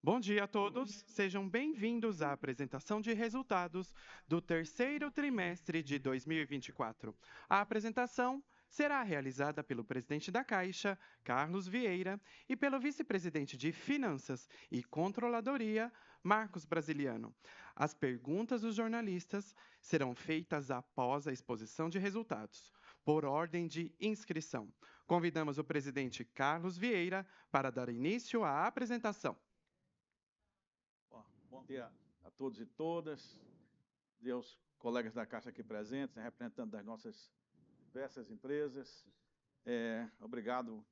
Bom dia a todos, sejam bem-vindos à apresentação de resultados do terceiro trimestre de 2024. A apresentação será realizada pelo presidente da Caixa, Carlos Vieira, e pelo vice-presidente de Finanças e Controladoria, Marcos Brasiliano. As perguntas dos jornalistas serão feitas após a exposição de resultados, por ordem de inscrição. Convidamos o presidente Carlos Vieira para dar início à apresentação. Bom dia a todos e todas, aos colegas da Caixa aqui presentes, representantes das nossas diversas empresas. Obrigado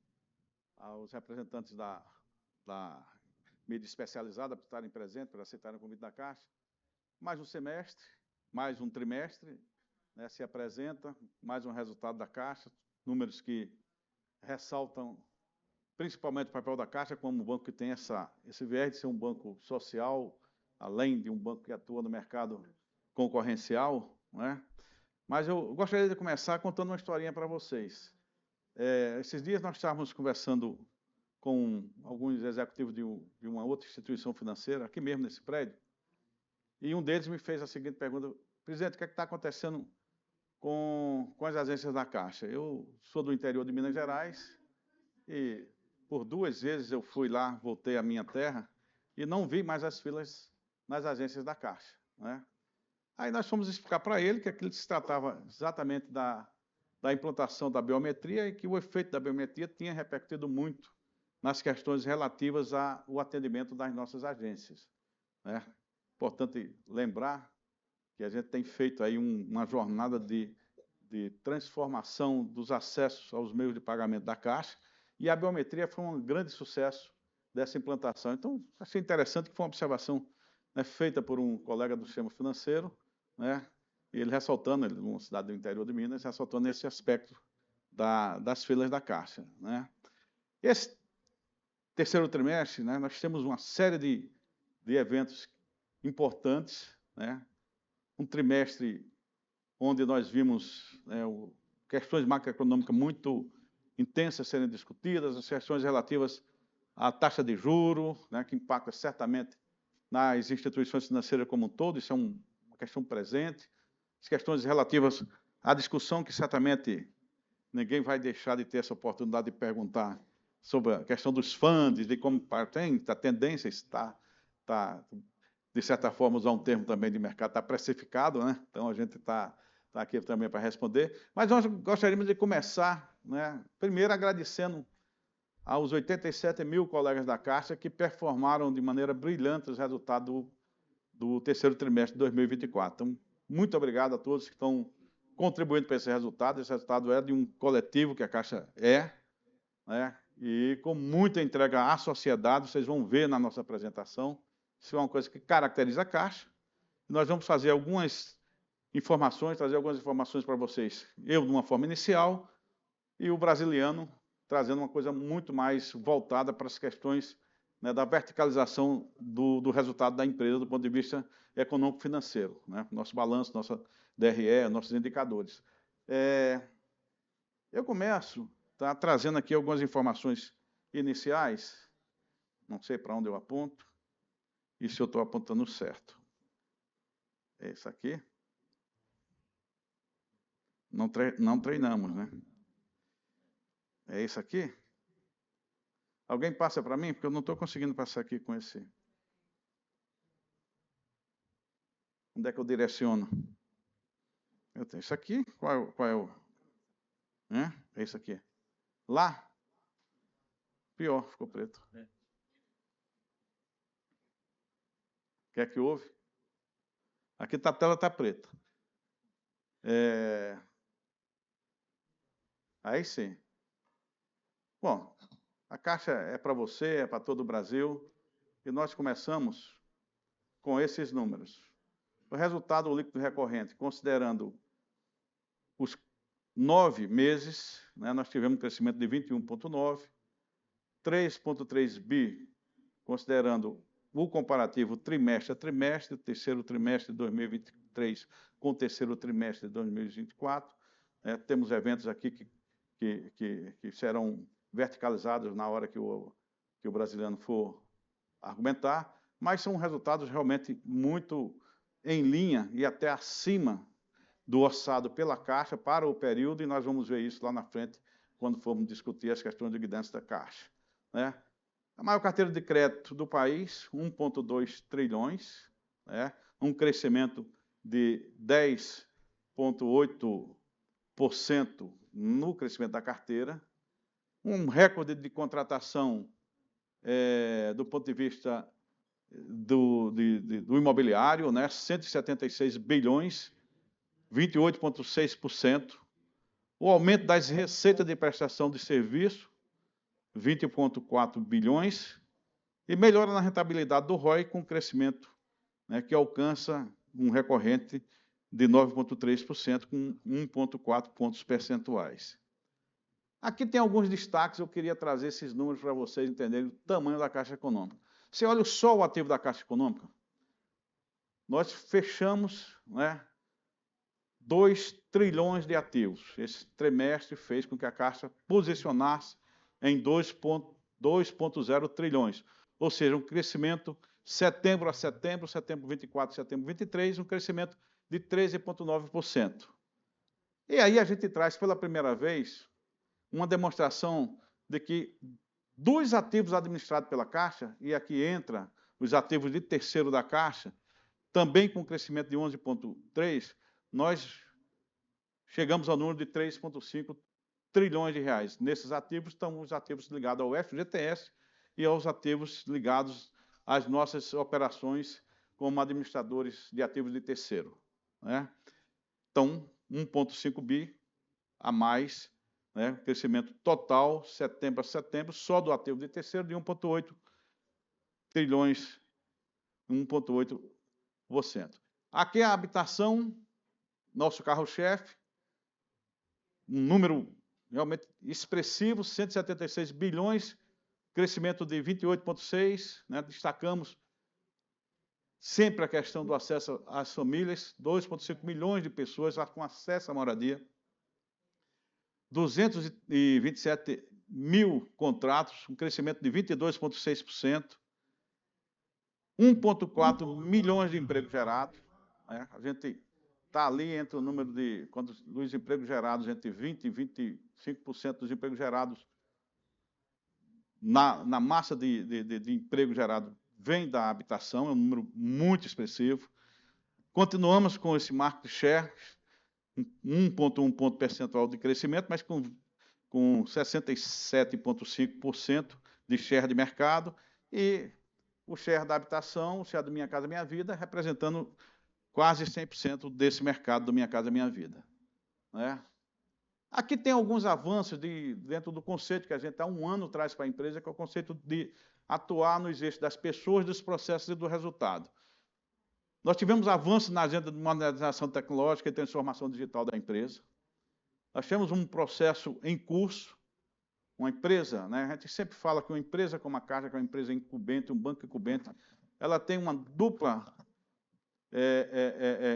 aos representantes da mídia especializada por estarem presentes, por aceitarem o convite da Caixa. Mais um semestre, mais um trimestre, se apresenta, mais um resultado da Caixa, números que ressaltam principalmente o papel da Caixa como um banco que tem esse viés de ser um banco social, além de um banco que atua no mercado concorrencial, né? Mas eu gostaria de começar contando uma historinha para vocês. Esses dias nós estávamos conversando com alguns executivos de uma outra instituição financeira, aqui mesmo nesse prédio, e um deles me fez a seguinte pergunta: presidente, o que é que está acontecendo com as agências da Caixa? Eu sou do interior de Minas Gerais e por 2 vezes eu fui lá, voltei à minha terra e não vi mais as filas nas agências da Caixa, né? Aí nós fomos explicar para ele que aquilo se tratava exatamente da implantação da biometria e que o efeito da biometria tinha repercutido muito nas questões relativas ao atendimento das nossas agências, né? Importante lembrar que a gente tem feito aí uma jornada de transformação dos acessos aos meios de pagamento da Caixa, e a biometria foi um grande sucesso dessa implantação. Então, achei interessante que foi uma observação, né, feita por um colega do sistema financeiro, né, e ele ressaltando, ele uma cidade do interior de Minas, ressaltando esse aspecto das filas da Caixa, né. Esse terceiro trimestre, né, nós temos uma série de eventos importantes, né, um trimestre onde nós vimos, né, questões macroeconômicas muito intensas sendo discutidas, as questões relativas à taxa de juro, né, que impacta certamente nas instituições financeiras como um todo, isso é uma questão presente, as questões relativas à discussão que certamente ninguém vai deixar de ter essa oportunidade de perguntar sobre a questão dos fundos, de como tem a tendência está de certa forma, usar um termo também de mercado, está precificado, né? Então a gente está aqui também para responder. Mas nós gostaríamos de começar, né, primeiro agradecendo aos 87 mil colegas da Caixa que performaram de maneira brilhante os resultados do terceiro trimestre de 2024. Então, muito obrigado a todos que estão contribuindo para esse resultado. Esse resultado é de um coletivo que a Caixa né, e com muita entrega à sociedade, vocês vão ver na nossa apresentação. Isso é uma coisa que caracteriza a Caixa. Nós vamos fazer algumas informações, trazer algumas informações para vocês. Eu, de uma forma inicial, e o brasiliano trazendo uma coisa muito mais voltada para as questões, né, da verticalização do resultado da empresa do ponto de vista econômico-financeiro, né? Nosso balanço, nossa DRE, nossos indicadores. Eu começo trazendo aqui algumas informações iniciais, não sei para onde eu aponto, e se eu estou apontando certo. É isso aqui. Não treinamos, né? É isso aqui? Alguém passa para mim? Porque eu não estou conseguindo passar aqui com esse. Onde é que eu direciono? Eu tenho isso aqui. Qual é o. É isso aqui. Lá? Pior, ficou preto. O que é que houve? Aqui a tela está preta. Aí sim. Bom, a Caixa é para você, é para todo o Brasil. E nós começamos com esses números. O resultado líquido recorrente, considerando os 9 meses, né, nós tivemos um crescimento de 21,9, 3,3 bi, considerando o comparativo trimestre a trimestre, terceiro trimestre de 2023 com o terceiro trimestre de 2024. Temos eventos aqui que serão verticalizados na hora que o brasileiro for argumentar, mas são resultados realmente muito em linha e até acima do orçado pela Caixa para o período, e nós vamos ver isso lá na frente, quando formos discutir as questões de guidância da Caixa, né? A maior carteira de crédito do país, 1,2 trilhões, né? Um crescimento de 10,8% no crescimento da carteira, um recorde de contratação do ponto de vista do imobiliário, né? 176 bilhões, 28,6%. O aumento das receitas de prestação de serviço, 20,4 bilhões. E melhora na rentabilidade do ROI com crescimento, né, que alcança um recorrente de 9,3%, com 1,4 pontos percentuais. Aqui tem alguns destaques, eu queria trazer esses números para vocês entenderem o tamanho da Caixa Econômica. Você olha só o ativo da Caixa Econômica, nós fechamos, né, 2 trilhões de ativos. Esse trimestre fez com que a Caixa posicionasse em 2,0 trilhões. Ou seja, um crescimento setembro a setembro, setembro 24, setembro 23, um crescimento de 13,9%. E aí a gente traz pela primeira vez uma demonstração de que dos ativos administrados pela Caixa, e aqui entra os ativos de terceiro da Caixa, também com crescimento de 11,3%, nós chegamos ao número de 3,5 trilhões de reais. Nesses ativos estão os ativos ligados ao FGTS e aos ativos ligados às nossas operações como administradores de ativos de terceiro, né? Então, 1,5 bi a mais, né? Crescimento total, setembro a setembro, só do ativo de terceiro, de 1,8 trilhões, 1,8%. Aqui é a habitação, nosso carro-chefe, um número realmente expressivo, 176 bilhões, crescimento de 28,6%, né? Destacamos sempre a questão do acesso às famílias, 2,5 milhões de pessoas com acesso à moradia, 227 mil contratos, um crescimento de 22,6%, 1,4 milhões de empregos gerados, né? A gente está ali entre o número de, quando os empregos gerados, entre 20% e 25% dos empregos gerados, na massa de emprego gerado, vem da habitação, é um número muito expressivo. Continuamos com esse market share, 1,1 ponto percentual de crescimento, mas com 67,5% de share de mercado, e o share da habitação, o share do Minha Casa Minha Vida, representando quase 100% desse mercado do Minha Casa Minha Vida, né? Aqui tem alguns avanços dentro do conceito que a gente há um ano traz para a empresa, que é o conceito de atuar nos eixos das pessoas, dos processos e do resultado. Nós tivemos avanços na agenda de modernização tecnológica e transformação digital da empresa. Nós temos um processo em curso, uma empresa, né? A gente sempre fala que uma empresa como a Caixa, que é uma empresa incumbente, um banco incumbente, ela tem uma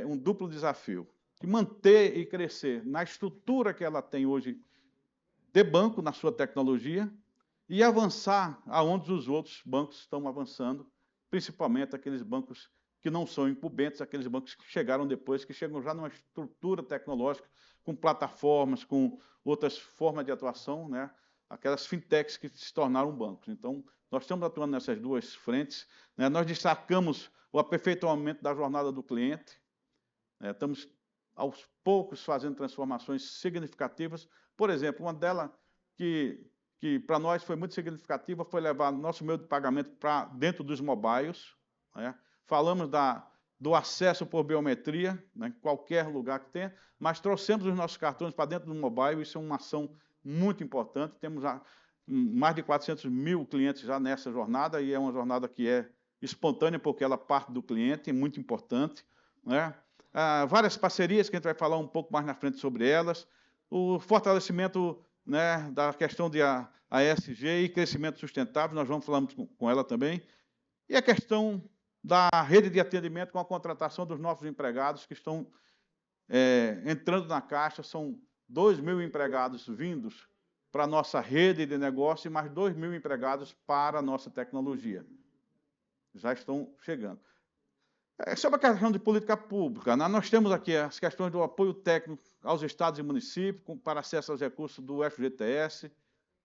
um duplo desafio, de manter e crescer na estrutura que ela tem hoje de banco, na sua tecnologia, e avançar aonde os outros bancos estão avançando, principalmente aqueles bancos que não são incumbentes, aqueles bancos que chegaram depois, que chegam já numa estrutura tecnológica, com plataformas, com outras formas de atuação, né? Aquelas fintechs que se tornaram bancos. Então, nós estamos atuando nessas duas frentes, né? Nós destacamos o aperfeiçoamento da jornada do cliente, né? Estamos aos poucos fazendo transformações significativas. Por exemplo, uma delas que para nós foi muito significativa foi levar nosso meio de pagamento para dentro dos mobiles, né? Falamos do acesso por biometria, né, em qualquer lugar que tenha, mas trouxemos os nossos cartões para dentro do mobile, isso é uma ação muito importante. Temos mais de 400 mil clientes já nessa jornada, e é uma jornada que é espontânea, porque ela parte do cliente, é muito importante, né? Várias parcerias, que a gente vai falar um pouco mais na frente sobre elas, o fortalecimento, né, da questão de ASG e crescimento sustentável, nós vamos falar com ela também, e a questão da rede de atendimento com a contratação dos novos empregados que estão entrando na Caixa. São 2.000 empregados vindos para a nossa rede de negócio e mais 2.000 empregados para a nossa tecnologia. já estão chegando. Sobre a questão de política pública, né, nós temos aqui as questões do apoio técnico aos estados e municípios para acesso aos recursos do FGTS,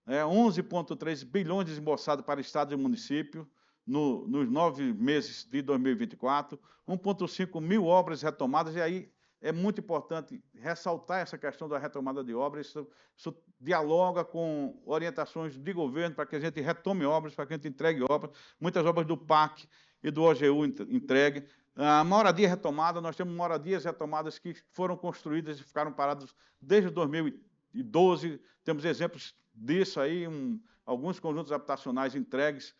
11,3 bilhões desembolsados para estados e municípios nos 9 meses de 2024, 1,5 mil obras retomadas, e aí é muito importante ressaltar essa questão da retomada de obras, isso dialoga com orientações de governo para que a gente retome obras, para que a gente entregue obras, muitas obras do PAC e do OGU entregue. A moradia retomada, nós temos moradias retomadas que foram construídas e ficaram paradas desde 2012, temos exemplos disso aí, alguns conjuntos habitacionais entregues,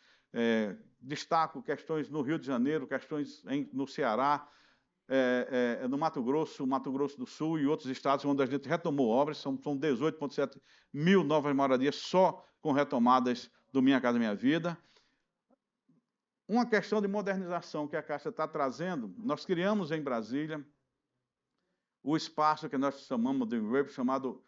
destaco questões no Rio de Janeiro, questões no Ceará, no Mato Grosso do Sul e outros estados onde a gente retomou obras, são 18,7 mil novas moradias só com retomadas do Minha Casa Minha Vida. Uma questão de modernização que a Caixa está trazendo, nós criamos em Brasília o espaço que nós chamamos de web, chamado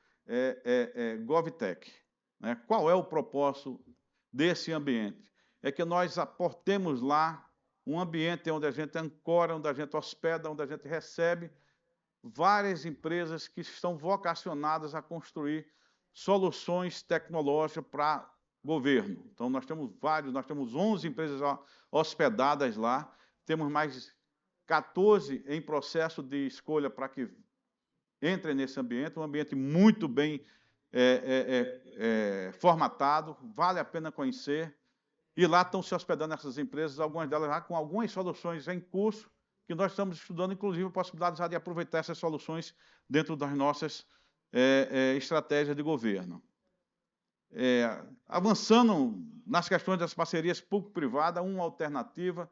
GovTech. Né? Qual é o propósito desse ambiente? É que nós aportemos lá um ambiente onde a gente ancora, onde a gente hospeda, onde a gente recebe várias empresas que estão vocacionadas a construir soluções tecnológicas para governo. Então, nós temos 11 empresas hospedadas lá, temos mais 14 em processo de escolha para que entrem nesse ambiente, um ambiente muito bem formatado, vale a pena conhecer. E lá estão se hospedando essas empresas, algumas delas já com algumas soluções em curso, que nós estamos estudando, inclusive, a possibilidade já de aproveitar essas soluções dentro das nossas estratégias de governo. Avançando nas questões das parcerias público-privada, uma alternativa,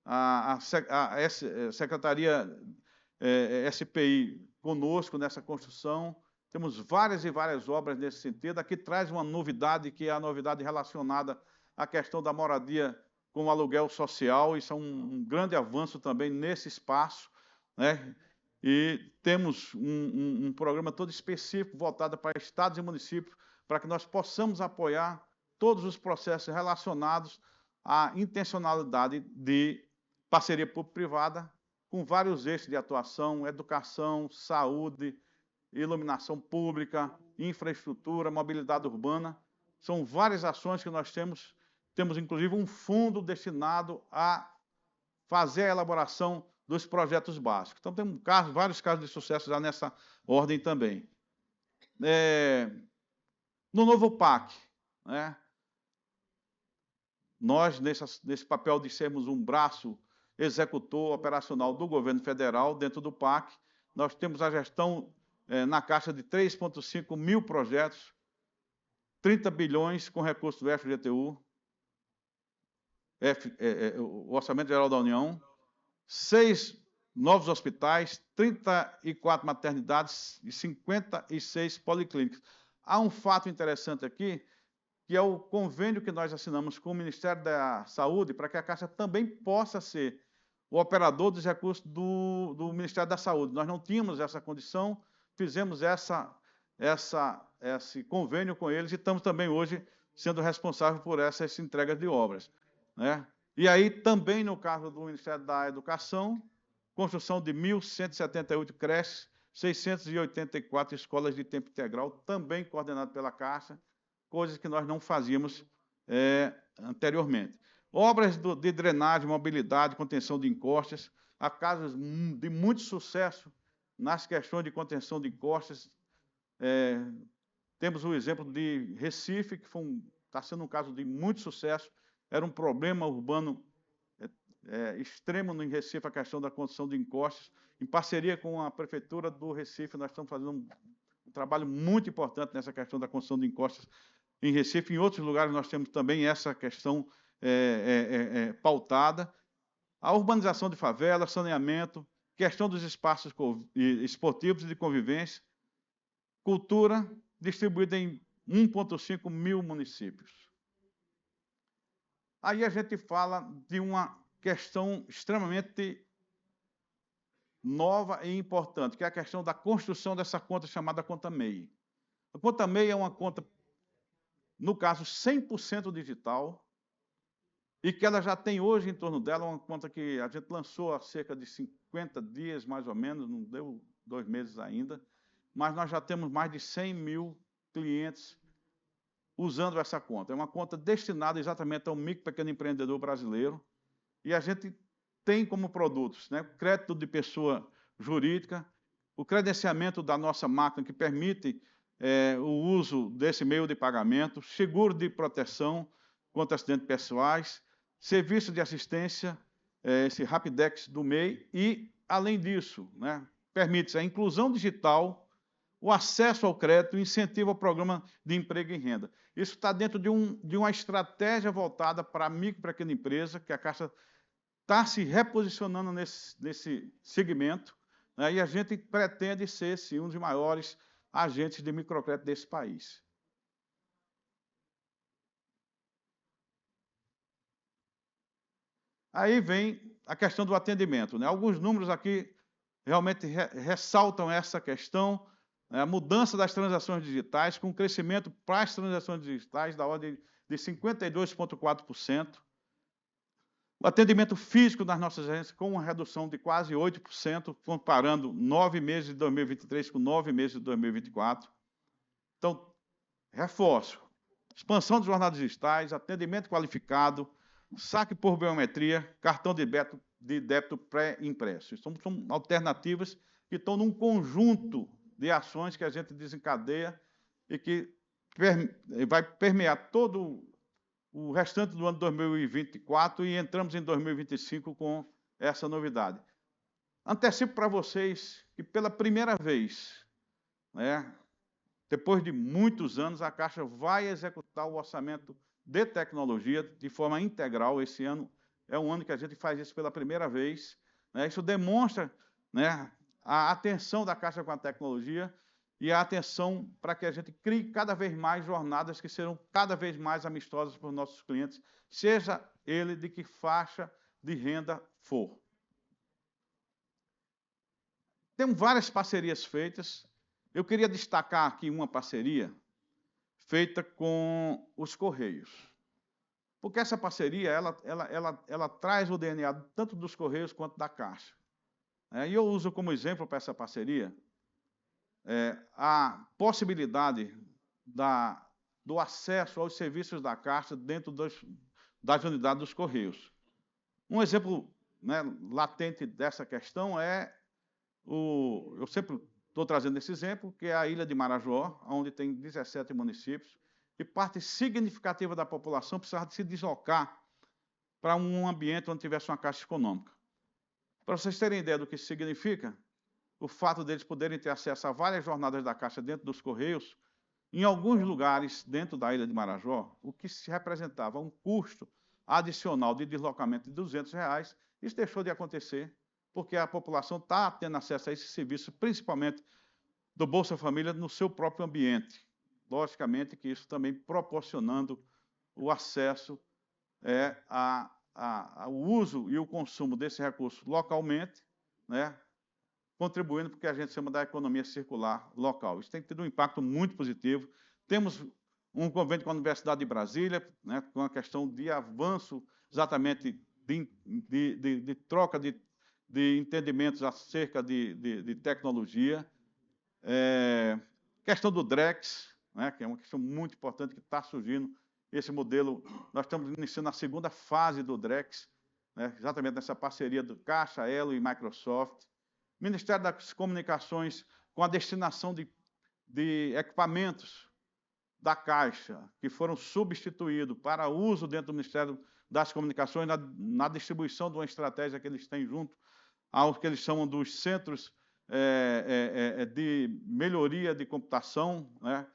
a Secretaria SPI conosco nessa construção, temos várias e várias obras nesse sentido. Aqui traz uma novidade, que é a novidade relacionada à questão da moradia com aluguel social, isso é um grande avanço também nesse espaço, né? E temos um programa todo específico voltado para estados e municípios, para que nós possamos apoiar todos os processos relacionados à intencionalidade de parceria público-privada, com vários eixos de atuação: educação, saúde, iluminação pública, infraestrutura, mobilidade urbana. São várias ações que nós temos. Temos, inclusive, um fundo destinado a fazer a elaboração dos projetos básicos. Então, temos vários casos de sucesso já nessa ordem também. No novo PAC, né, nós, nesse papel de sermos um braço executor operacional do governo federal, dentro do PAC, nós temos a gestão na Caixa de 3,5 mil projetos, 30 bilhões com recursos do FGTU, o Orçamento Geral da União, 6 novos hospitais, 34 maternidades e 56 policlínicas. Há um fato interessante aqui, que é o convênio que nós assinamos com o Ministério da Saúde, para que a Caixa também possa ser o operador dos recursos do Ministério da Saúde. Nós não tínhamos essa condição, fizemos esse convênio com eles e estamos também hoje sendo responsáveis por essas entregas de obras, né? E aí também no caso do Ministério da Educação, construção de 1.178 creches, 684 escolas de tempo integral, também coordenado pela Caixa, coisas que nós não fazíamos anteriormente. Obras de drenagem, mobilidade, contenção de encostas, há casos de muito sucesso nas questões de contenção de encostas. Temos o exemplo de Recife, que está sendo um caso de muito sucesso. Era um problema urbano extremo em Recife, a questão da condição de encostas. Em parceria com a Prefeitura do Recife, nós estamos fazendo um trabalho muito importante nessa questão da construção de encostas em Recife. Em outros lugares nós temos também essa questão pautada. A urbanização de favelas, saneamento, questão dos espaços esportivos e de convivência, cultura, distribuída em 1,5 mil municípios. Aí a gente fala de uma questão extremamente nova e importante, que é a questão da construção dessa conta chamada conta MEI. A conta MEI é uma conta, no caso, 100% digital e que ela já tem hoje em torno dela uma conta que a gente lançou há cerca de 50 dias, mais ou menos, não deu 2 meses ainda, mas nós já temos mais de 100 mil clientes usando essa conta. É uma conta destinada exatamente ao micro e pequeno empreendedor brasileiro, e a gente tem como produtos, né, crédito de pessoa jurídica, o credenciamento da nossa máquina, que permite o uso desse meio de pagamento, seguro de proteção contra acidentes pessoais, serviço de assistência, esse Rapidex do MEI, e, além disso, né, permite a inclusão digital, o acesso ao crédito, o incentivo ao programa de emprego e renda. Isso está dentro de uma estratégia voltada para a micro e pequena empresa, que a Caixa está se reposicionando nesse segmento, né, e a gente pretende ser, sim, um dos maiores agentes de microcrédito desse país. Aí vem a questão do atendimento, né? Alguns números aqui realmente ressaltam essa questão, né? A mudança das transações digitais, com crescimento para as transações digitais da ordem de 52,4%. O atendimento físico nas nossas agências com uma redução de quase 8%, comparando 9 meses de 2023 com 9 meses de 2024. Então, reforço, expansão de jornadas digitais, atendimento qualificado, saque por biometria, cartão de débito pré-impresso. São alternativas que estão num conjunto de ações que a gente desencadeia e que vai permear todo o restante do ano 2024 e entramos em 2025 com essa novidade. Antecipo para vocês que, pela primeira vez, né, depois de muitos anos, a Caixa vai executar o orçamento de tecnologia de forma integral. Esse ano é um ano que a gente faz isso pela primeira vez, né? Isso demonstra, né, a atenção da Caixa com a tecnologia e a atenção para que a gente crie cada vez mais jornadas que serão cada vez mais amistosas para os nossos clientes, seja ele de que faixa de renda for. Temos várias parcerias feitas. Eu queria destacar aqui uma parceria feita com os Correios. Porque essa parceria, ela traz o DNA tanto dos Correios quanto da Caixa. E eu uso como exemplo para essa parceria a possibilidade do acesso aos serviços da Caixa dentro das unidades dos Correios. Um exemplo, né, latente dessa questão eu sempre estou trazendo esse exemplo, que é a Ilha de Marajó, onde tem 17 municípios, e parte significativa da população precisava de se deslocar para um ambiente onde tivesse uma Caixa econômica. Para vocês terem ideia do que isso significa, o fato deles poderem ter acesso a várias jornadas da Caixa dentro dos Correios, em alguns lugares dentro da Ilha de Marajó, o que se representava um custo adicional de deslocamento de R$200, isso deixou de acontecer, porque a população está tendo acesso a esse serviço, principalmente do Bolsa Família, no seu próprio ambiente. Logicamente que isso também proporcionando o acesso ao uso e o consumo desse recurso localmente, né, contribuindo para o que a gente chama da economia circular local. Isso tem tido um impacto muito positivo. Temos um convênio com a Universidade de Brasília, né, com a questão de avanço exatamente de troca de entendimentos acerca de tecnologia. Questão do DREX, né, que é uma questão muito importante que está surgindo. Esse modelo, nós estamos iniciando a segunda fase do DREX, né, exatamente nessa parceria do Caixa, Elo e Microsoft. Ministério das Comunicações, com a destinação de equipamentos da Caixa, que foram substituídos para uso dentro do Ministério das Comunicações, na distribuição de uma estratégia que eles têm junto ao que eles chamam dos centros de melhoria de computação, né?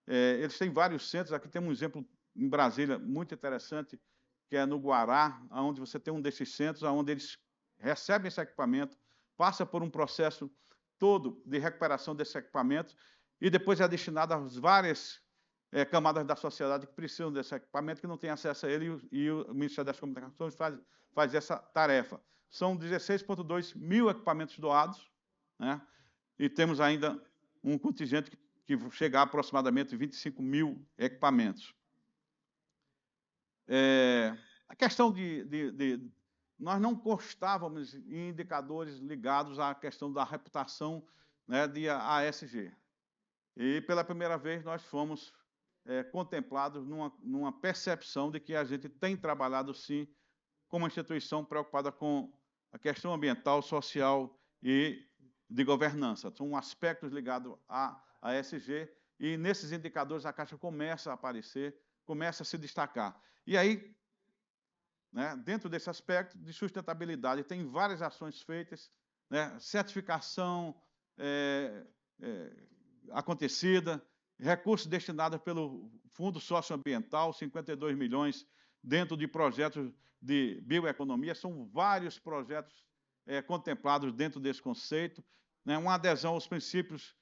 Eles têm vários centros. Aqui temos um exemplo em Brasília muito interessante, que é no Guará, onde você tem um desses centros, onde eles recebem esse equipamento, passa por um processo todo de recuperação desse equipamento e depois é destinado às várias camadas da sociedade que precisam desse equipamento, que não têm acesso a ele, e o Ministério das Comunicações faz essa tarefa. São 16,2 mil equipamentos doados, né? E temos ainda um contingente que chega a aproximadamente 25 mil equipamentos. A questão nós não constávamos em indicadores ligados à questão da reputação, né, de ASG. E, pela primeira vez, nós fomos contemplados numa percepção de que a gente tem trabalhado, sim, como instituição preocupada com a questão ambiental, social e de governança. São aspectos ligados à ASG, e nesses indicadores a Caixa começa a aparecer, começa a se destacar. E aí, né, dentro desse aspecto de sustentabilidade, tem várias ações feitas, né, certificação acontecida, recursos destinados pelo Fundo Socioambiental, 52 milhões dentro de projetos de bioeconomia. São vários projetos contemplados dentro desse conceito, né, uma adesão aos princípios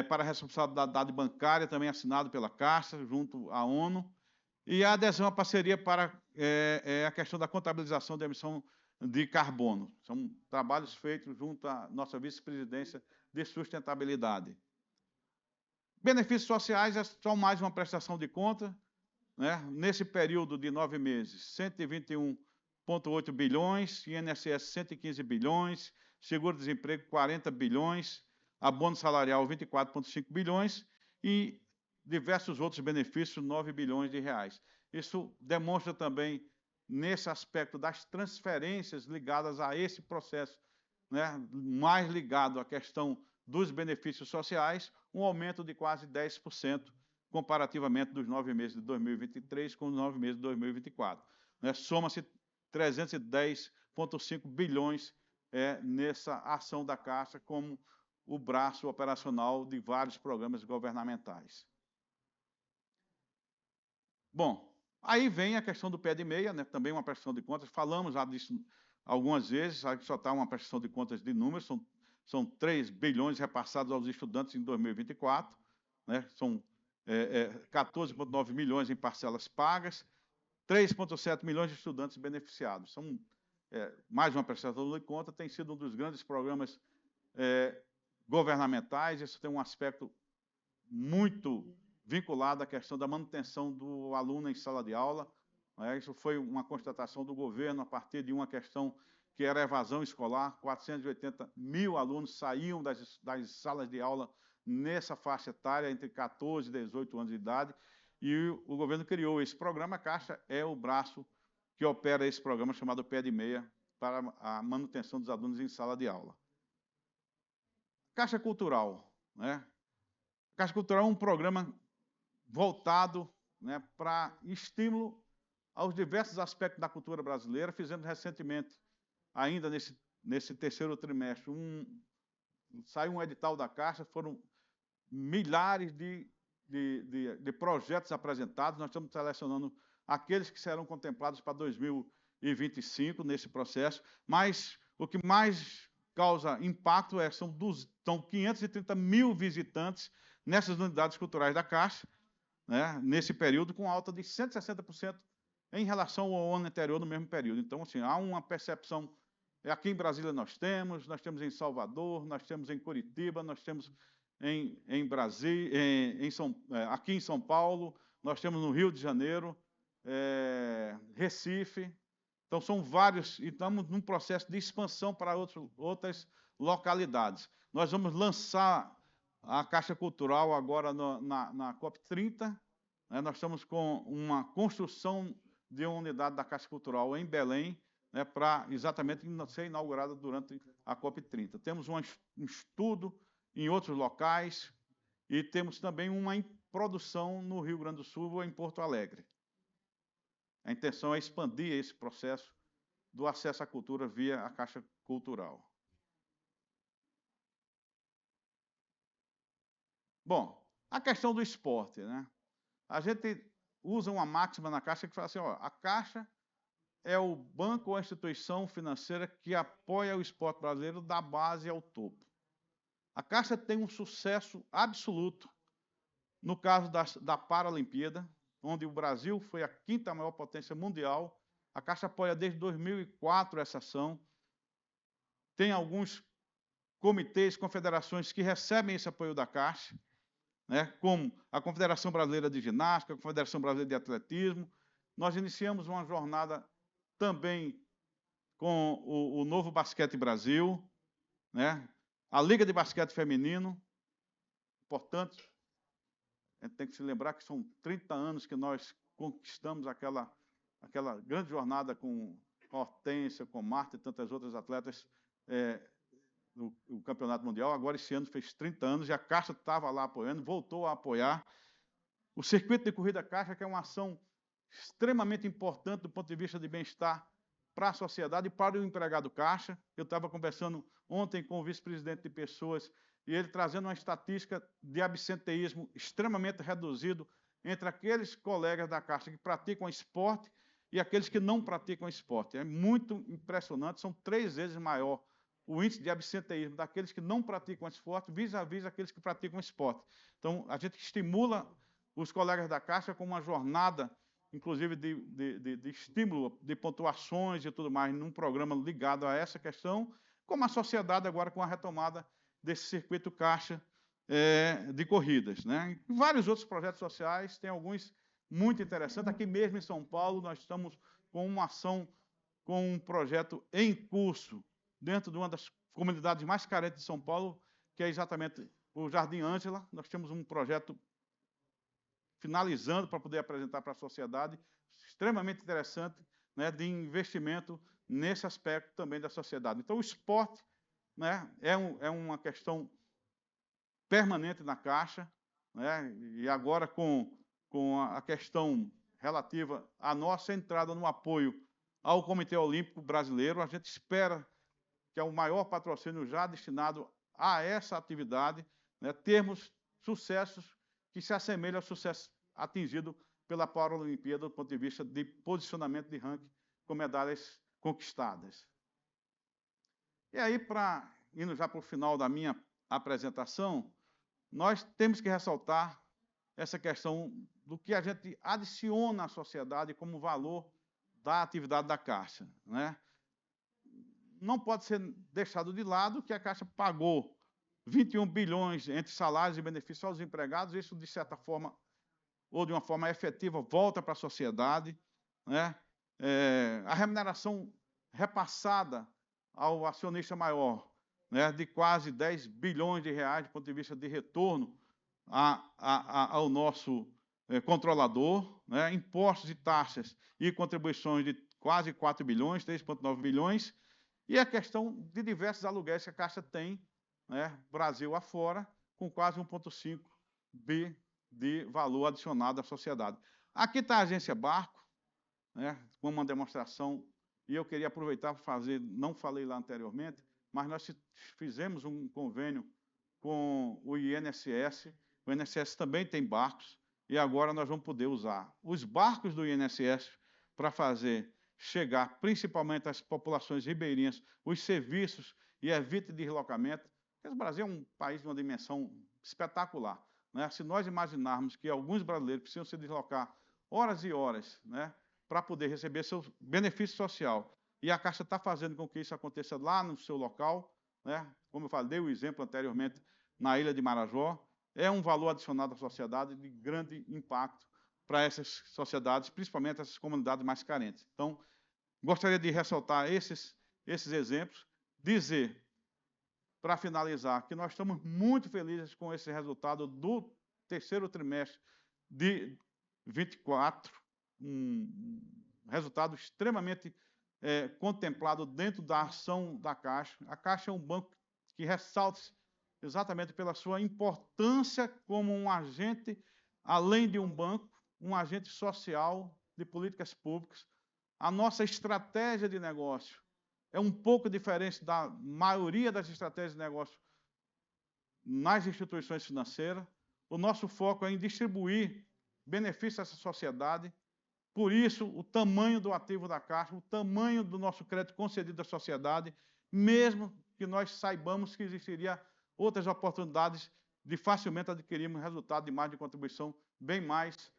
para a responsabilidade bancária, também assinado pela Caixa, junto à ONU, e a adesão à parceria para a questão da contabilização da emissão de carbono. São trabalhos feitos junto à nossa vice-presidência de sustentabilidade. Benefícios sociais são mais uma prestação de conta, né? Nesse período de 9 meses, 121,8 bilhões, INSS 115 bilhões, seguro-desemprego 40 bilhões, abono salarial 24,5 bilhões e diversos outros benefícios, 9 bilhões de reais. Isso demonstra também, nesse aspecto das transferências ligadas a esse processo, né, mais ligado à questão dos benefícios sociais, um aumento de quase 10%, comparativamente dos 9 meses de 2023 com os 9 meses de 2024. Né, soma-se 310,5 bilhões nessa ação da Caixa, como o braço operacional de vários programas governamentais. Bom, aí vem a questão do pé de meia, né, também uma prestação de contas, falamos já disso algumas vezes, aqui só está uma prestação de contas de números, são 3 bilhões repassados aos estudantes em 2024, né, são 14,9 milhões em parcelas pagas, 3,7 milhões de estudantes beneficiados. São mais uma prestação de conta, tem sido um dos grandes programas governamentais, isso tem um aspecto muito vinculado à questão da manutenção do aluno em sala de aula. Isso foi uma constatação do governo a partir de uma questão que era a evasão escolar. 480 mil alunos saíam das salas de aula nessa faixa etária, entre 14 e 18 anos de idade, e o governo criou esse programa. A Caixa é o braço que opera esse programa chamado Pé de Meia, para a manutenção dos alunos em sala de aula. Caixa Cultural, né? Caixa Cultural é um programa voltado, né, para estímulo aos diversos aspectos da cultura brasileira. Fizemos recentemente, ainda nesse terceiro trimestre, saiu um edital da Caixa, foram milhares de projetos apresentados. Nós estamos selecionando aqueles que serão contemplados para 2025 nesse processo, mas o que mais causa impacto são 530 mil visitantes nessas unidades culturais da Caixa, né, nesse período, com alta de 160% em relação ao ano anterior, no mesmo período. Então, assim, há uma percepção. Aqui em Brasília nós temos em Salvador, nós temos em Curitiba, nós temos em Brasília, aqui em São Paulo, nós temos no Rio de Janeiro, Recife. Então, são vários, e estamos num processo de expansão para outras localidades. Nós vamos lançar a Caixa Cultural agora na COP30. Né, nós estamos com uma construção de uma unidade da Caixa Cultural em Belém, né, para exatamente ser inaugurada durante a COP30. Temos um estudo em outros locais e temos também uma produção no Rio Grande do Sul ou em Porto Alegre. A intenção é expandir esse processo do acesso à cultura via a Caixa Cultural. Bom, a questão do esporte, né? A gente usa uma máxima na Caixa que fala assim, ó, a Caixa é o banco ou a instituição financeira que apoia o esporte brasileiro da base ao topo. A Caixa tem um sucesso absoluto no caso da Paralimpíada, onde o Brasil foi a 5ª maior potência mundial. A Caixa apoia desde 2004 essa ação. Tem alguns comitês, confederações que recebem esse apoio da Caixa, né, como a Confederação Brasileira de Ginástica, a Confederação Brasileira de Atletismo. Nós iniciamos uma jornada também com o Novo Basquete Brasil, né? A Liga de Basquete Feminino, importante, a gente tem que se lembrar que são 30 anos que nós conquistamos aquela grande jornada com Hortência, com Marta e tantas outras atletas no Campeonato Mundial. Agora, esse ano, fez 30 anos e a Caixa estava lá apoiando, voltou a apoiar. O Circuito de Corrida Caixa, que é uma ação extremamente importante do ponto de vista de bem-estar para a sociedade e para o empregado Caixa. Eu estava conversando ontem com o vice-presidente de Pessoas e ele trazendo uma estatística de absenteísmo extremamente reduzido entre aqueles colegas da Caixa que praticam esporte e aqueles que não praticam esporte. É muito impressionante, são 3 vezes maior o índice de absenteísmo daqueles que não praticam esporte vis-à-vis aqueles que praticam esporte. Então, a gente estimula os colegas da Caixa com uma jornada, inclusive de estímulo, de pontuações e tudo mais, num programa ligado a essa questão, como a sociedade agora com a retomada desse circuito Caixa de corridas, né? E vários outros projetos sociais, tem alguns muito interessantes. Aqui mesmo em São Paulo, nós estamos com uma ação, com um projeto em curso, dentro de uma das comunidades mais carentes de São Paulo, que é exatamente o Jardim Ângela. Nós temos um projeto finalizando para poder apresentar para a sociedade, extremamente interessante, né, de investimento nesse aspecto também da sociedade. Então, o esporte, né, é uma questão permanente na Caixa, né, e agora com a questão relativa à nossa entrada no apoio ao Comitê Olímpico Brasileiro, a gente espera que é o maior patrocínio já destinado a essa atividade, né, termos sucessos que se assemelham ao sucesso atingido pela Paralimpíada do ponto de vista de posicionamento de ranking com medalhas conquistadas. E aí, indo já para o final da minha apresentação, nós temos que ressaltar essa questão do que a gente adiciona à sociedade como valor da atividade da Caixa, né? Não pode ser deixado de lado que a Caixa pagou 21 bilhões entre salários e benefícios aos empregados, isso, de certa forma, ou de uma forma efetiva, volta para a sociedade, né? A remuneração repassada ao acionista maior, né, de quase 10 bilhões de reais, do ponto de vista de retorno ao nosso controlador, né? Impostos e taxas e contribuições de quase 4 bilhões, 3,9 bilhões, e a questão de diversos aluguéis que a Caixa tem, né, Brasil afora, com quase 1,5 bi de valor adicionado à sociedade. Aqui está a agência Barco, né, com uma demonstração, e eu queria aproveitar para fazer, não falei lá anteriormente, mas nós fizemos um convênio com o INSS, o INSS também tem barcos, e agora nós vamos poder usar os barcos do INSS para fazer chegar principalmente às populações ribeirinhas os serviços e evite deslocamento, porque o Brasil é um país de uma dimensão espetacular, né? Se nós imaginarmos que alguns brasileiros precisam se deslocar horas e horas, né, para poder receber seu benefício social, e a Caixa está fazendo com que isso aconteça lá no seu local, né, como eu falei, dei o exemplo anteriormente na Ilha de Marajó, é um valor adicionado à sociedade de grande impacto para essas sociedades, principalmente essas comunidades mais carentes. Então, gostaria de ressaltar esses exemplos, dizer, para finalizar, que nós estamos muito felizes com esse resultado do terceiro trimestre de 24, um resultado extremamente contemplado dentro da ação da Caixa. A Caixa é um banco que ressalta exatamente pela sua importância como um agente, além de um banco, um agente social de políticas públicas. A nossa estratégia de negócio é um pouco diferente da maioria das estratégias de negócio nas instituições financeiras. O nosso foco é em distribuir benefícios a essa sociedade. Por isso, o tamanho do ativo da Caixa, o tamanho do nosso crédito concedido à sociedade, mesmo que nós saibamos que existiria outras oportunidades de facilmente adquirirmos resultado de margem de contribuição bem mais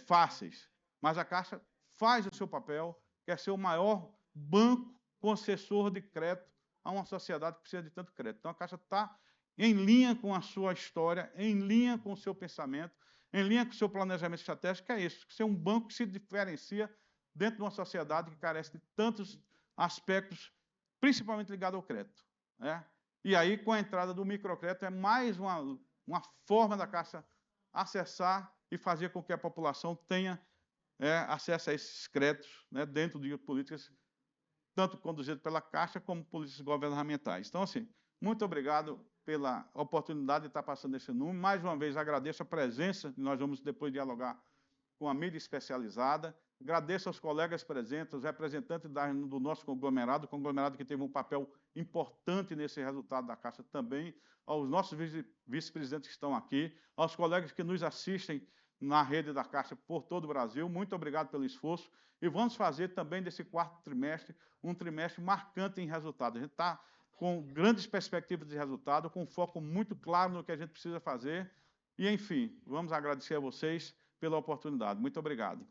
fáceis. Mas a Caixa faz o seu papel, quer ser o maior banco concessor de crédito a uma sociedade que precisa de tanto crédito. Então, a Caixa está em linha com a sua história, em linha com o seu pensamento, em linha com o seu planejamento estratégico, que é isso, ser um banco que se diferencia dentro de uma sociedade que carece de tantos aspectos, principalmente ligados ao crédito, né? E aí, com a entrada do microcrédito, é mais uma forma da Caixa acessar e fazer com que a população tenha acesso a esses créditos, né, dentro de políticas tanto conduzidas pela Caixa como políticas governamentais. Então, assim, muito obrigado pela oportunidade de estar passando esse número. Mais uma vez, agradeço a presença, nós vamos depois dialogar com a mídia especializada. Agradeço aos colegas presentes, os representantes do nosso conglomerado que teve um papel importante nesse resultado da Caixa também, aos nossos vice-presidentes que estão aqui, aos colegas que nos assistem na rede da Caixa por todo o Brasil. Muito obrigado pelo esforço. E vamos fazer também desse quarto trimestre um trimestre marcante em resultado. A gente está com grandes perspectivas de resultado, com um foco muito claro no que a gente precisa fazer. E, enfim, vamos agradecer a vocês pela oportunidade. Muito obrigado.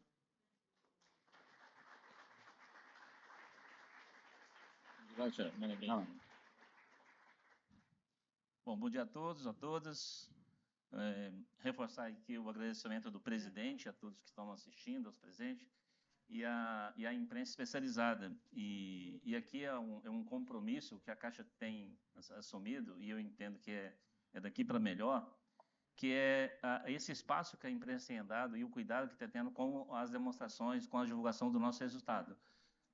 Bom, bom dia a todos, a todas. Reforçar aqui o agradecimento do presidente, a todos que estão assistindo, aos presentes, e a imprensa especializada. E aqui é um compromisso que a Caixa tem assumido, e eu entendo que é daqui para melhor, que é esse espaço que a imprensa tem dado e o cuidado que está tendo com as demonstrações, com a divulgação do nosso resultado,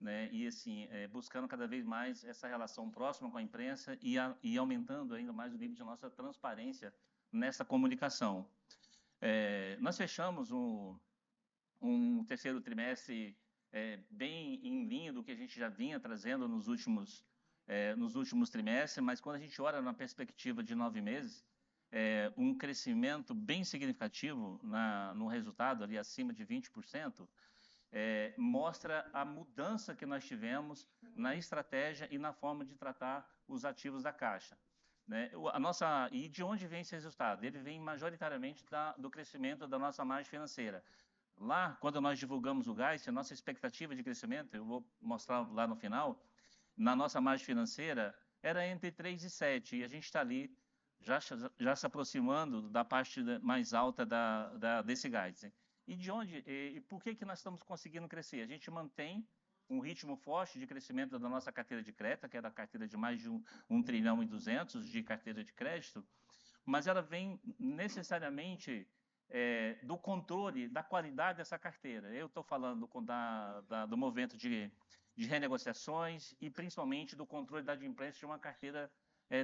né? E assim, buscando cada vez mais essa relação próxima com a imprensa e aumentando ainda mais o nível de nossa transparência nessa comunicação. Nós fechamos um terceiro trimestre bem em linha do que a gente já vinha trazendo nos últimos trimestres, mas quando a gente olha na perspectiva de 9 meses, um crescimento bem significativo no resultado, ali acima de 20%, mostra a mudança que nós tivemos na estratégia e na forma de tratar os ativos da Caixa, né? E de onde vem esse resultado? Ele vem majoritariamente do crescimento da nossa margem financeira. Lá, quando nós divulgamos o GAIS, a nossa expectativa de crescimento, eu vou mostrar lá no final, na nossa margem financeira, era entre 3 e 7, e a gente está ali já se aproximando da parte mais alta desse GAIS, hein? E por que nós estamos conseguindo crescer? A gente mantém um ritmo forte de crescimento da nossa carteira de crédito, que é da carteira de mais de 1 trilhão e 200 de carteira de crédito, mas ela vem necessariamente do controle da qualidade dessa carteira. Eu estou falando do movimento de renegociações e principalmente do controle da adimplência de uma carteira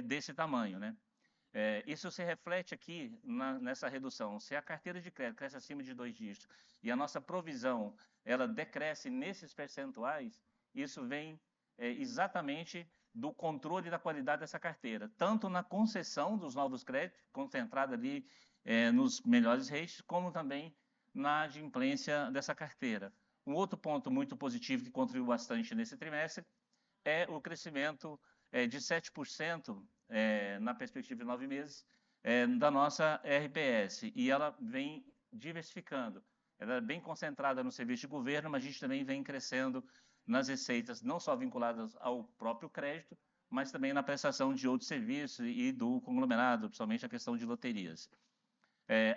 desse tamanho, né? Isso se reflete aqui nessa redução. Se a carteira de crédito cresce acima de 2 dígitos e a nossa provisão ela decresce nesses percentuais, isso vem exatamente do controle da qualidade dessa carteira, tanto na concessão dos novos créditos, concentrada ali nos melhores rates, como também na adimplência dessa carteira. Um outro ponto muito positivo que contribuiu bastante nesse trimestre é o crescimento de 7% na perspectiva de 9 meses da nossa RPS, e ela vem diversificando. Ela é bem concentrada no serviço de governo, mas a gente também vem crescendo nas receitas, não só vinculadas ao próprio crédito, mas também na prestação de outros serviços e do conglomerado, principalmente a questão de loterias.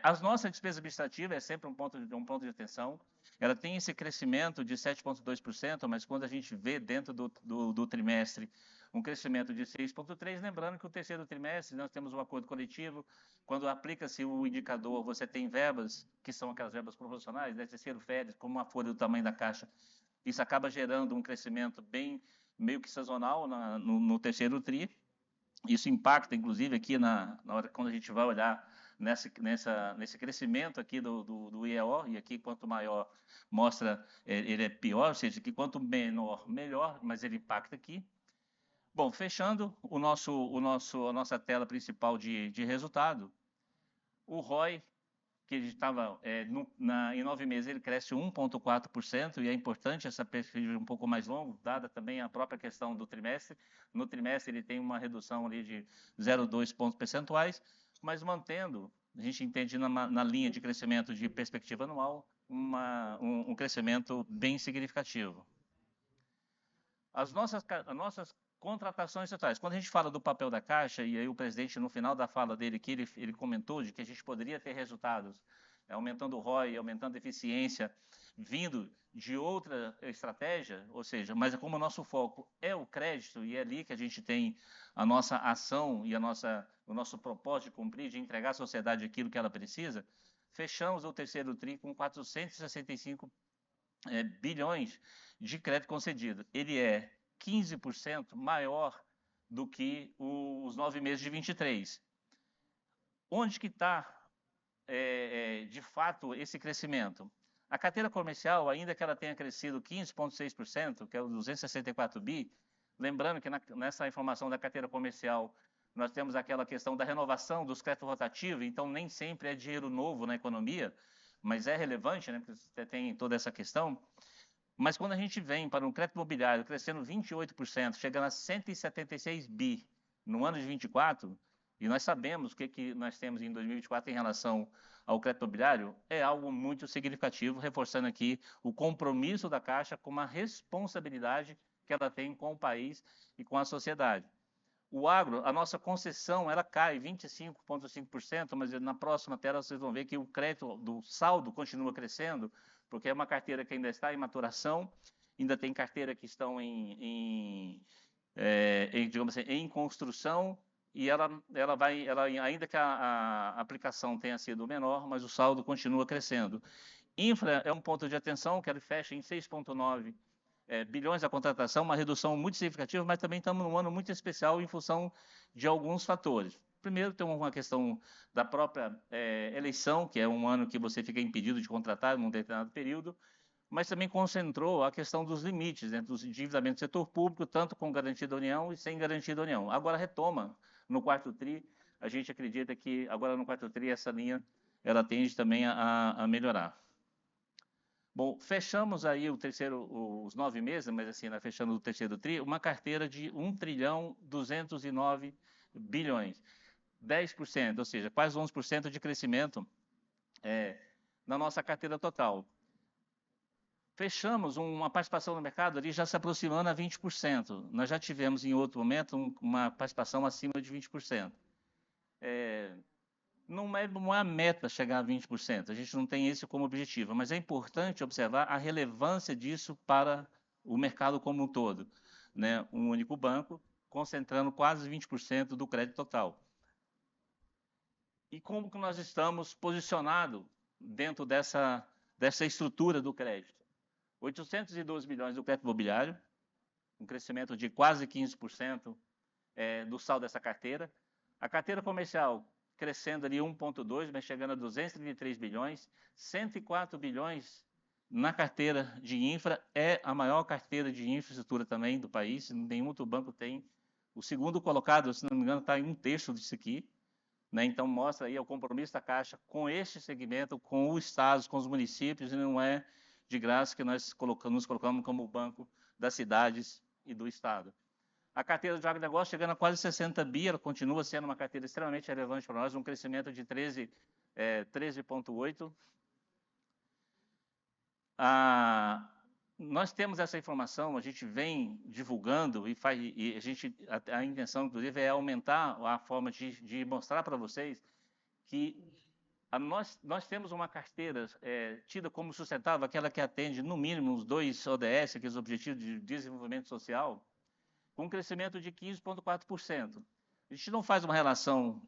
As nossas despesas administrativas é sempre um ponto de atenção. Ela tem esse crescimento de 7,2%, mas quando a gente vê dentro do trimestre um crescimento de 6,3%, lembrando que o terceiro trimestre nós temos um acordo coletivo, quando aplica-se o indicador, você tem verbas, que são aquelas verbas proporcionais, né, terceiro férias, como uma folha do tamanho da Caixa, isso acaba gerando um crescimento meio que sazonal no terceiro tri. Isso impacta, inclusive, aqui na hora quando a gente vai olhar nesse crescimento aqui do IEO, e aqui quanto maior mostra, ele é pior, ou seja, que quanto menor, melhor, mas ele impacta aqui. Bom, fechando a nossa tela principal de resultado, o ROI, que ele estava em 9 meses, ele cresce 1,4%, e é importante essa perspectiva um pouco mais longa, dada também a própria questão do trimestre. No trimestre ele tem uma redução ali de 0,2 pontos percentuais, mas mantendo, a gente entende na linha de crescimento de perspectiva anual, um crescimento bem significativo. As nossas contratações totais. Quando a gente fala do papel da Caixa, e aí o presidente, no final da fala dele aqui, ele comentou de que a gente poderia ter resultados aumentando o ROI, aumentando a eficiência, vindo de outra estratégia, ou seja, mas como o nosso foco é o crédito e é ali que a gente tem a nossa ação e o nosso propósito de cumprir, de entregar à sociedade aquilo que ela precisa, fechamos o terceiro TRI com 465 bilhões de crédito concedido. Ele é 15% maior do que os 9 meses de 23. Onde que está, de fato, esse crescimento? A carteira comercial, ainda que ela tenha crescido 15,6%, que é o 264 bi, lembrando que nessa informação da carteira comercial, nós temos aquela questão da renovação dos créditos rotativos, então nem sempre é dinheiro novo na economia, mas é relevante, né, porque você tem toda essa questão. Mas quando a gente vem para um crédito imobiliário crescendo 28%, chegando a 176 bi no ano de 24, e nós sabemos o que nós temos em 2024 em relação ao crédito imobiliário, é algo muito significativo, reforçando aqui o compromisso da Caixa com uma responsabilidade que ela tem com o país e com a sociedade. O agro, a nossa concessão, ela cai 25,5%, mas na próxima tela vocês vão ver que o crédito do saldo continua crescendo, porque é uma carteira que ainda está em maturação, ainda tem carteira que estão digamos assim, em construção, e ainda que a aplicação tenha sido menor, mas o saldo continua crescendo. Infra é um ponto de atenção, que ele fecha em 6,9 bilhões a contratação, uma redução muito significativa, mas também estamos num ano muito especial em função de alguns fatores. Primeiro, tem uma questão da própria eleição, que é um ano que você fica impedido de contratar num determinado período, mas também concentrou a questão dos limites, né, dos endividamentos do setor público, tanto com garantia da União e sem garantia da União. Agora retoma no quarto TRI, a gente acredita que agora no quarto TRI essa linha ela tende também a melhorar. Bom, fechamos aí os 9 meses, mas assim, fechando o terceiro TRI, uma carteira de 1 trilhão 209 bilhões. 10%, ou seja, quase 11% de crescimento na nossa carteira total. Fechamos uma participação no mercado ali já se aproximando a 20%. Nós já tivemos em outro momento uma participação acima de 20%. Não é a meta chegar a 20%, a gente não tem isso como objetivo, mas é importante observar a relevância disso para o mercado como um todo, né? Um único banco concentrando quase 20% do crédito total. E como que nós estamos posicionados dentro dessa estrutura do crédito? 812 bilhões do crédito imobiliário, um crescimento de quase 15% do saldo dessa carteira. A carteira comercial crescendo ali 1,2, mas chegando a 233 bilhões, 104 bilhões na carteira de infra, é a maior carteira de infraestrutura também do país, nenhum outro banco tem. O segundo colocado, se não me engano, está em 1/3 disso aqui, né? Então mostra aí o compromisso da Caixa com este segmento, com os estados, com os municípios, e não é de graça que nós nos colocamos como banco das cidades e do estado. A carteira de agronegócio chegando a quase 60 bi, ela continua sendo uma carteira extremamente relevante para nós, um crescimento de 13,8. Nós temos essa informação, a gente vem divulgando e a intenção, inclusive, é aumentar a forma de mostrar para vocês que nós temos uma carteira tida como sustentável, aquela que atende no mínimo os 2 ODS, que é os Objetivos de Desenvolvimento Social, com um crescimento de 15,4%. A gente não faz uma relação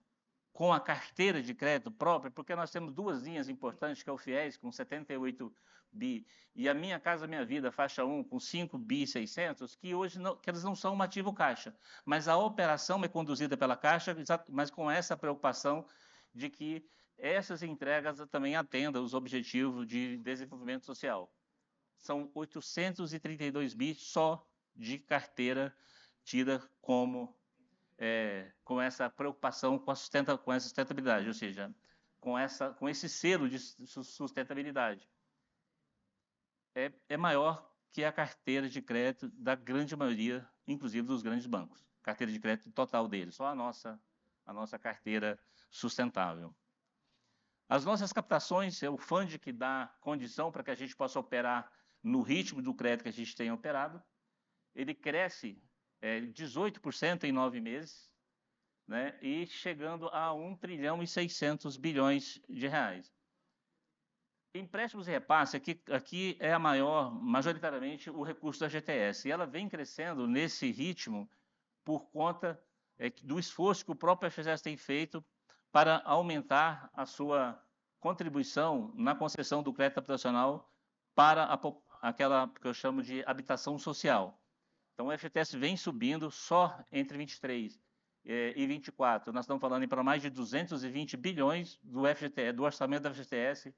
com a carteira de crédito própria, porque nós temos duas linhas importantes, que é o FIES, com 78 bi, e a Minha Casa Minha Vida, faixa 1, com 5 bi 600, que hoje que eles não são um ativo caixa, mas a operação é conduzida pela Caixa, mas com essa preocupação de que essas entregas também atendam os objetivos de desenvolvimento social. São 832 bi só de carteira tida como com essa preocupação com essa sustentabilidade, ou seja, com esse selo de sustentabilidade. É maior que a carteira de crédito da grande maioria, inclusive dos grandes bancos. Carteira de crédito total deles, só a nossa carteira sustentável. As nossas captações é o fundo que dá condição para que a gente possa operar no ritmo do crédito que a gente tem operado. Ele cresce 18% em 9 meses, né, e chegando a 1 trilhão e 600 bilhões de reais. Empréstimos e repasse, aqui é majoritariamente o recurso da FGTS, e ela vem crescendo nesse ritmo por conta do esforço que o próprio FGTS tem feito para aumentar a sua contribuição na concessão do crédito habitacional para aquela que eu chamo de habitação social. Então, o FGTS vem subindo só entre 23 e 24. Nós estamos falando para mais de 220 bilhões do orçamento da FGTS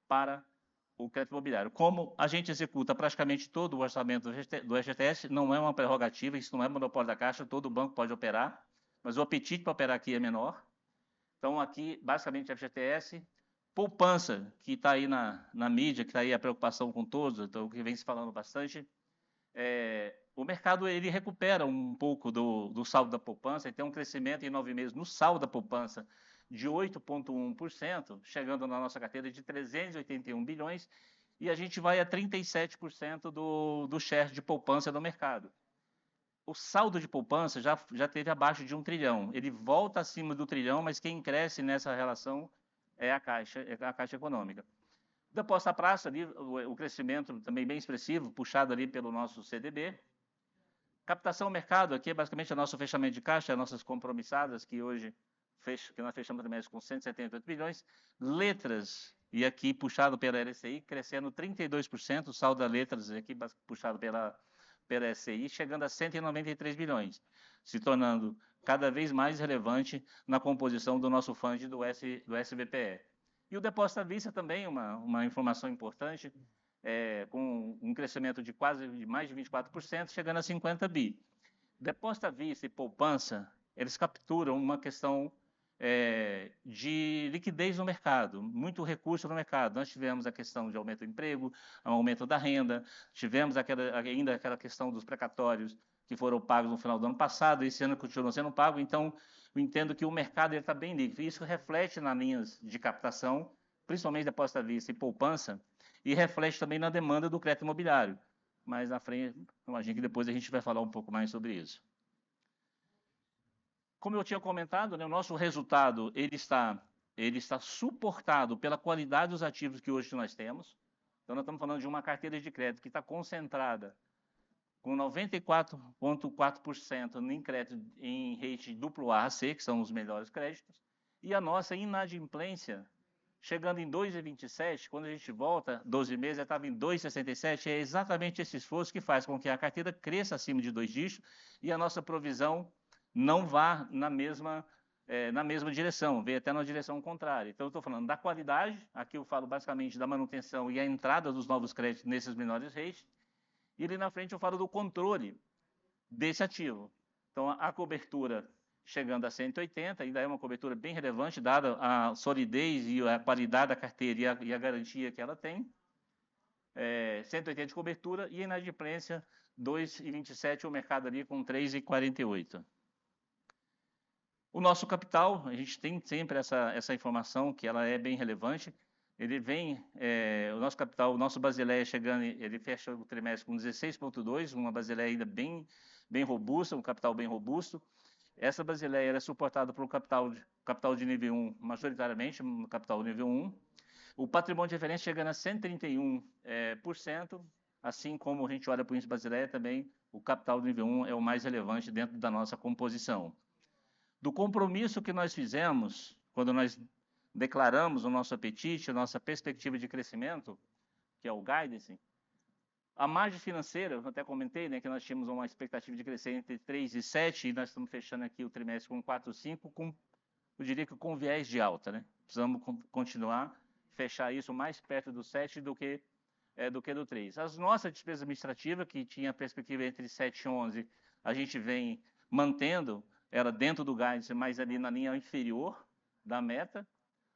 para o crédito imobiliário. Como a gente executa praticamente todo o orçamento do FGTS, não é uma prerrogativa, isso não é monopólio da Caixa, todo banco pode operar, mas o apetite para operar aqui é menor. Então, aqui, basicamente, FGTS, poupança, que está aí na mídia, que está aí a preocupação com todos, então, que vem se falando bastante, o mercado ele recupera um pouco do saldo da poupança, e tem um crescimento em 9 meses no saldo da poupança de 8,1%, chegando na nossa carteira de 381 bilhões, e a gente vai a 37% do share de poupança no mercado. O saldo de poupança já teve abaixo de 1 trilhão. Ele volta acima do trilhão, mas quem cresce nessa relação é a Caixa Econômica. Da Posta Praça, ali, o crescimento também bem expressivo, puxado ali pelo nosso CDB. Captação ao mercado, aqui é basicamente o nosso fechamento de caixa, as nossas compromissadas, que hoje que nós fechamos o trimestre com 178 bilhões. Letras, e aqui puxado pela LCI, crescendo 32%, o saldo das letras aqui puxado pela LCI, chegando a 193 bilhões, se tornando cada vez mais relevante na composição do nosso fundo do SBPE. E o depósito à vista também, uma informação importante, com um crescimento de mais de 24%, chegando a 50 bi. Depósito à vista e poupança, eles capturam uma questão de liquidez no mercado, muito recurso no mercado. Nós tivemos a questão de aumento do emprego, aumento da renda, tivemos ainda aquela questão dos precatórios que foram pagos no final do ano passado, esse ano continuam sendo pagos, então eu entendo que o mercado está bem líquido. Isso reflete nas linhas de captação, principalmente depósito à vista e poupança, e reflete também na demanda do crédito imobiliário. Mas na frente, imagino que depois a gente vai falar um pouco mais sobre isso. Como eu tinha comentado, né, o nosso resultado ele está suportado pela qualidade dos ativos que hoje nós temos. Então, nós estamos falando de uma carteira de crédito que está concentrada com 94,4% em crédito em rate AAA a C, que são os melhores créditos, e a nossa inadimplência chegando em 2,27, quando a gente volta 12 meses, já estava em 2,67, é exatamente esse esforço que faz com que a carteira cresça acima de 2 dígitos e a nossa provisão não vá na mesma direção, veio até na direção contrária. Então, eu estou falando da qualidade, aqui eu falo basicamente da manutenção e a entrada dos novos créditos nesses menores rates, e ali na frente eu falo do controle desse ativo. Então, a cobertura chegando a 180, ainda é uma cobertura bem relevante, dada a solidez e a qualidade da carteira e a garantia que ela tem. 180 de cobertura e a inadimplência 2,27, o mercado ali com 3,48. O nosso capital, a gente tem sempre essa informação que ela é bem relevante. Ele vem, o nosso capital, o nosso Basileia chegando, ele fecha o trimestre com 16,2, uma Basileia ainda bem robusta, um capital bem robusto. Essa Basileia é suportada por um capital de nível 1, majoritariamente, um capital nível 1. O patrimônio de referência chegando a 131%, assim como a gente olha para o índice Basileia também, o capital nível 1 é o mais relevante dentro da nossa composição. Do compromisso que nós fizemos, quando nós declaramos o nosso apetite, a nossa perspectiva de crescimento, que é o guidance, a margem financeira, eu até comentei, né, que nós tínhamos uma expectativa de crescer entre 3 e 7, e nós estamos fechando aqui o trimestre com 4,5, eu diria que com viés de alta. Né? Precisamos continuar, fechar isso mais perto do 7 do que do 3. As nossas despesas administrativas, que tinha a perspectiva entre 7 e 11, a gente vem mantendo ela dentro do guidance, mas ali na linha inferior da meta.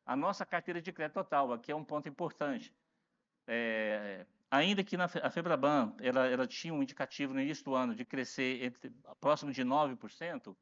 A nossa carteira de crédito total, aqui é um ponto importante. Ainda que a Febraban ela tinha um indicativo no início do ano de crescer próximo de 9%,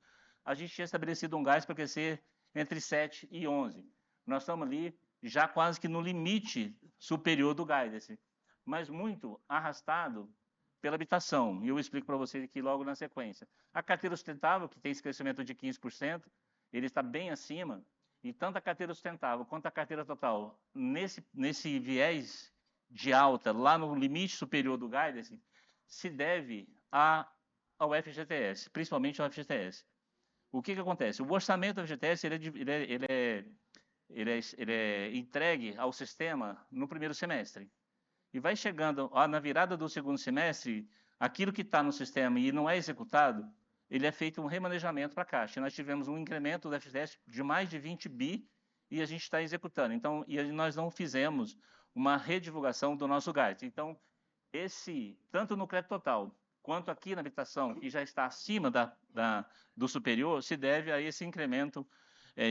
a gente tinha estabelecido um gás para crescer entre 7 e 11. Nós estamos ali já quase que no limite superior do guidance, mas muito arrastado pela habitação. E eu explico para vocês aqui logo na sequência. A carteira sustentável, que tem esse crescimento de 15%, ele está bem acima. e tanto a carteira sustentável quanto a carteira total, nesse viés de alta, lá no limite superior do guidance, se deve ao FGTS, principalmente ao FGTS. O que acontece? O orçamento do FGTS ele é entregue ao sistema no primeiro semestre. E vai chegando na virada do segundo semestre, aquilo que está no sistema e não é executado, ele é feito um remanejamento para a Caixa. Nós tivemos um incremento do FGTS de mais de 20 bi e a gente está executando. Então, nós não fizemos uma redivulgação do nosso guide. Então, tanto no crédito total quanto aqui na habitação, que já está acima do superior, se deve a esse incremento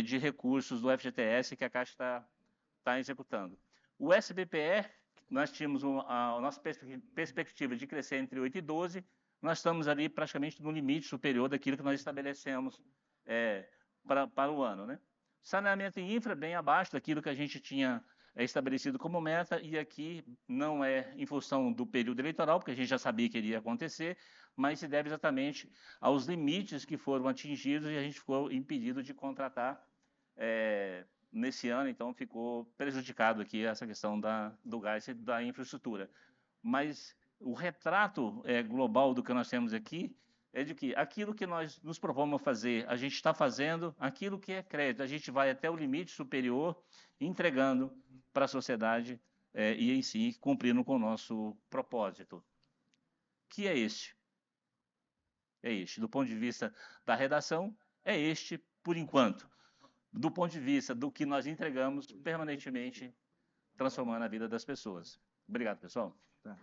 de recursos do FGTS que a Caixa está executando. O SBPE, nós tínhamos a nossa perspectiva de crescer entre 8 e 12, nós estamos ali praticamente no limite superior daquilo que nós estabelecemos para o ano, né? Saneamento e infra bem abaixo daquilo que a gente tinha estabelecido como meta, e aqui não é em função do período eleitoral, porque a gente já sabia que iria acontecer, mas se deve exatamente aos limites que foram atingidos e a gente ficou impedido de contratar nesse ano, então ficou prejudicado aqui essa questão do gás e da infraestrutura. Mas o retrato global do que nós temos aqui é de que aquilo que nós nos propomos a fazer, a gente está fazendo, aquilo que é crédito, a gente vai até o limite superior, entregando para a sociedade e em si cumprindo com o nosso propósito. Que é este? É este. Do ponto de vista da redação, é este por enquanto. Do ponto de vista do que nós entregamos, permanentemente transformando a vida das pessoas. Obrigado, pessoal. Tá.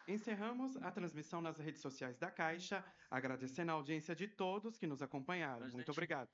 Encerramos a transmissão nas redes sociais da Caixa, agradecendo a audiência de todos que nos acompanharam. Muito obrigado.